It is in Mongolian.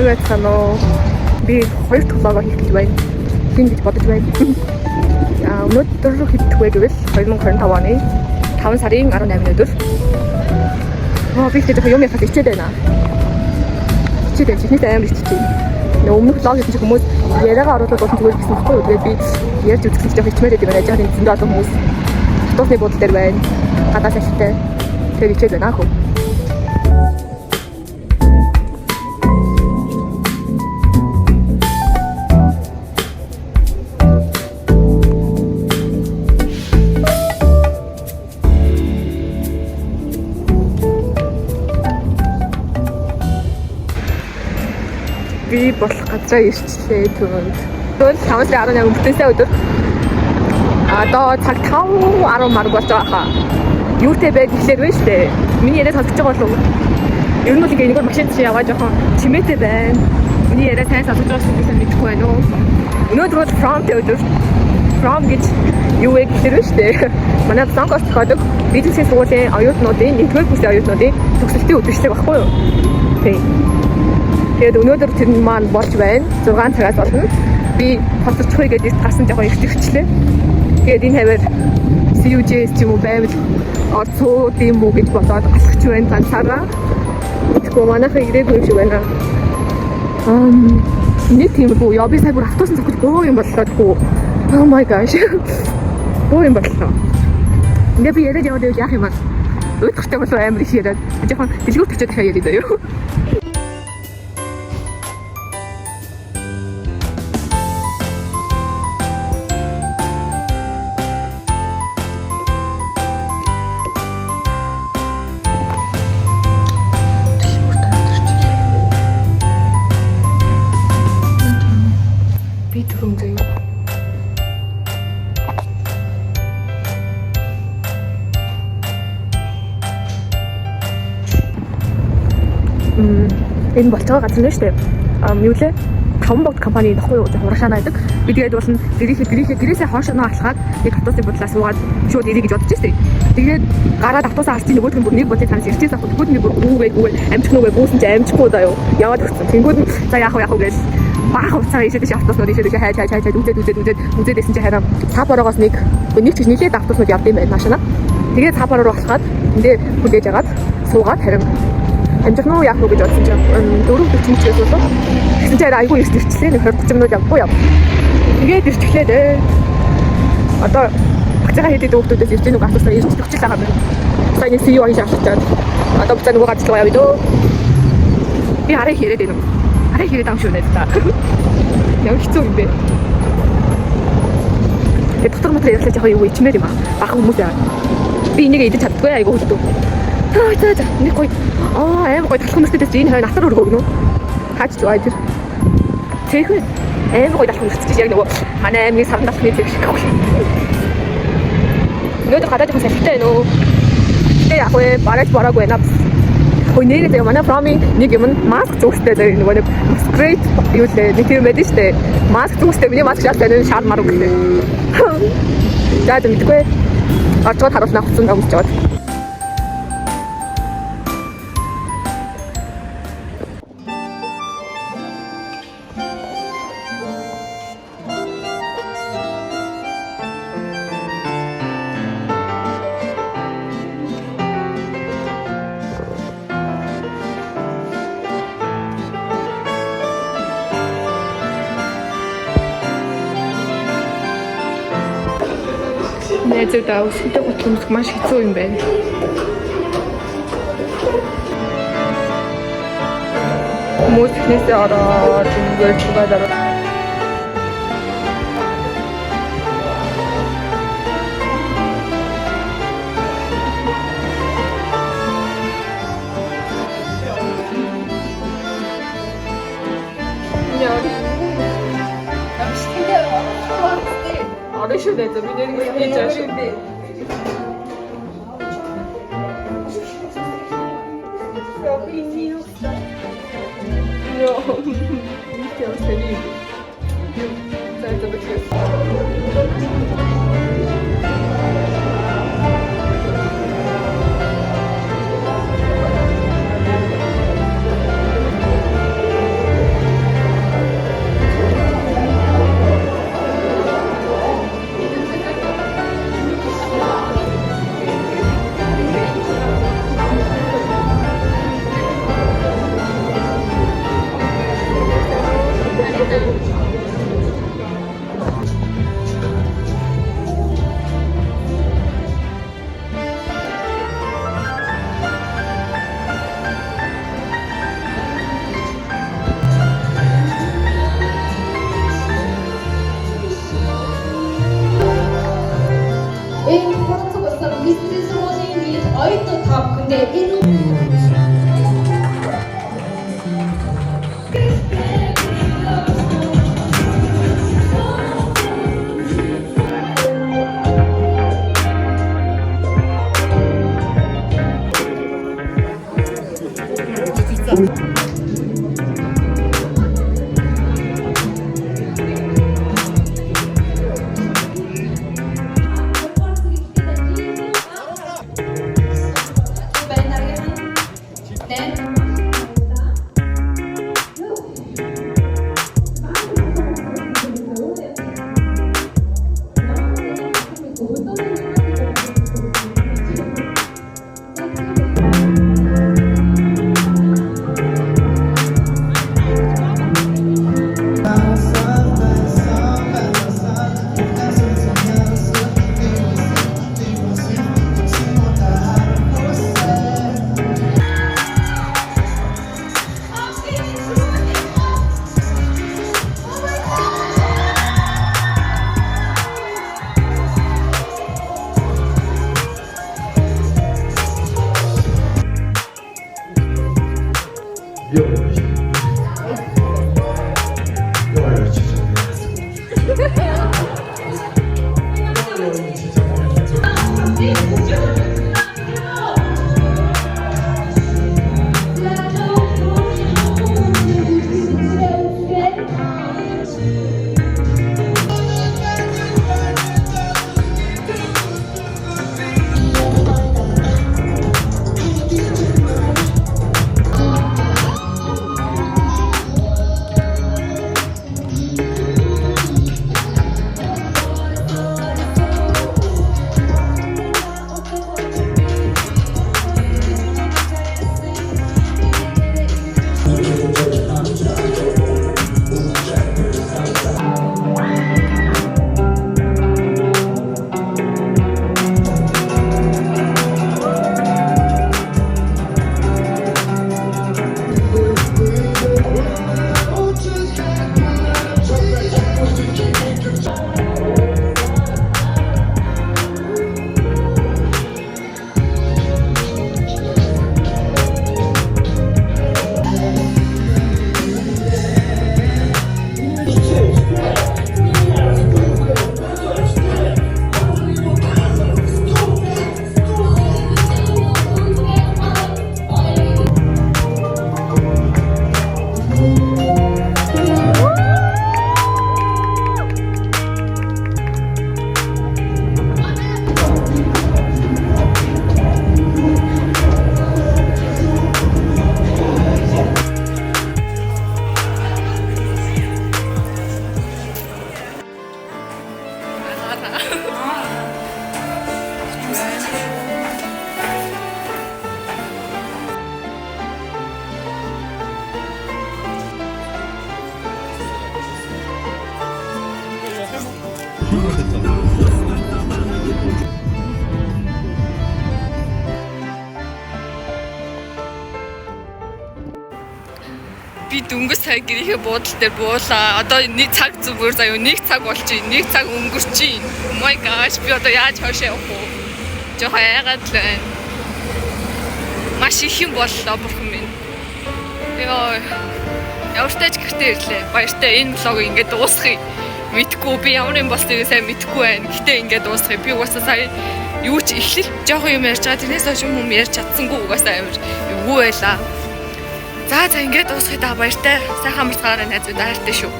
байна уу? Би 2 тоглоогоо хийх гэж байна. Хин гэж бодож байна. Өнөөдөр хийх вэ гэвэл 2025 оны 5 сарын 18-ны өдөр. Би тэгээд юм яхад ичээд байна. Ичээд чихнээс амар иччихэв. Өмнөх влог хийсэн хүмүүс яриагаа оруулаад болсон зүгээр гэсэн байхгүй юу? Тэгээд би ярьж үзсэн чинь ичмээр байдаг байна. Яг энэ зөндөө олон хүмүүс тусны бодол дээр байна. Гадаа салхитай. Тэгээд ичээд байна хөө. Би болох газраа ирчлээ түүнд. Тэгвэл 5 сарын 18 бүтэнсээ өдөр. Одоо цаг 5:10 марг болж байгаа хаа. Юутэй байг гэхлээр вэ штэ. Миний яриа сонсож байгаа болов уу? Ер нь бол ингээ нэг машин чи яваа жоохон чимээтэй байна. Миний яриа сайн сонсож байгаа хүмүүс мэдэхгүй байна уу? Өнөөдөр бол from өдөр. From гэж юу вэ гэхлээр вэ штэ. Манай Сонгорт тохиолдог бизнесийн сургуулийн оюутнуудын 1-р курсын оюутнуудын төгсөлтийн өдрөшлөг баггүй юу? Тэг. Тэгээд өнөөдөр тэр маань болж байна. 6 цагаас болно. Би хоцорчихъя гэдээ гарсан жоохон ихтэрчлээ. Тэгээд энэ хавар CUJ ч юм уу байвал орцууд юм уу гэж бодоод алхаж байна ганцаараа. Тэгэхгүй манайхаа ирээгүй юм шиг байна. Нэг тийм боо яа би сая бүр автобусан цогч боо юм боллоо гэхгүй. Oh my gosh. Боо юм боллоо. Ингээ би яриад яваад яах юм аа. Өдөртэй болов амар их яриад. Жоохон дэлгүүрт очиод дахиад яриад аа юу. Энэ болж байгаа газар нэ штэ. Юу лээ? 5 богд компани нөхгүй юу? Урагшаана гэдэг. Би тэгээд бол гэрээсээ хоошоо алхаад нэг автобусын бодлоо суугаад шууд ирээ гэж бодож штэ. Тэгээд гараад автобусаа харчих нөгөөдгөн бүр нэг бодыг цаанаас ирчихсэн авах. Тэгвэл нэг бүр үгүй амжих нүгэ буусан чи амжихгүй даа юу. Яваад өгсөн. Тэнгүүд нь за яах вэ гэж баах уцаа ишээд автобуснууд ишээд хайж үзээд байсан чи хараа цаап ороогоос нэг ч нилээд автобуснууд явд юм байна машина. Тэгээд цаапаар руу алхаад эндээ хүлээж агаад суугаад харин амжихнуу яах вэ гэж бодсон чинь 4:40 болов. Тэгсэн чинь айгүй их ирчлээ. 20-30 минут явахгүй яв. Тэгээд ирчихлээ дээ. Одоо багцаага хийдэг хүмүүсээс ирж нэг асуусаа ирж төгчл байгаа байна. Сайн CEO аяж авчаад. Одоо буцаа нөгөө газар явъя дөө. Би арай хийрээд байна. Арай хийрээд ам шүү нэ та. Ямар хэцүү юм бэ? Тэгээд доктор мөтөр ярьлаа жоохон юу ичмээр юм аа. Бахан хүмүүс яа. Би энийг идэж чаддгүй айгүй хөдөө. За нэг гоё аим гоё талах хүмүүсээс энэ хоёр натар өргөө гэнэ үү? Хаач зөө тэр. Тэхүү аим гоё талах хүмүүс чинь яг нөгөө манай аймгийн саран талхны зэрэг шиг гоё. Өнөөдөр гадаад жоохон салхитай байна уу? Тэгээ яг вэ бараагүй байна. Хөө нэрээ зөө манай фромын нэг юм маск зүгстэй дээр нөгөө нэг great юу лээ нэг юм байдаг штэ. Маск зүгстэй миний маск шаардсан энэ шаар маруу гэлээ. За мэдгүй. Орчод харуулна авсан гэж жоод. Найзуудаа өсөлтөд готломсох маш хэцүү юм байна. Хүмүүс ихнээсээ ороод ингээд чугаад ороод Orası ne tabii nereye gideceğiz? Yok. Yok seni. Yok. Sen de bakıyorsun. оюутнууд та бүхэндээ энэ Би дөнгөж сая гэрийнхээ буудал дээр буулаа. Одоо нэг цаг зүгээр заяа нэг цаг болчих. Нэг цаг өнгөрчих. Oh my gosh, би одоо яаж хойшоо явах вэ? Жохоо яагаад л байна. Маш их юм боллоо бурхан минь. Йоо. Явартай ч гэртээ ирлээ. Баяртай энэ влогыг ингээд дуусгая. Мэдгүй би ямар юм болсныг сайн мэдгүй байна. Гэтэ ингээд дуусгая. Би угаасаа сая юу ч эхлэл жоохон юм ярьж байгаа. Тэрнээс хойш юм ярьж чадсангүй угаасаа амар эвгүй байлаа. За ингээд дуусгая да баяртай. Сайхан амарцгаараа найзууд хайртай шүү.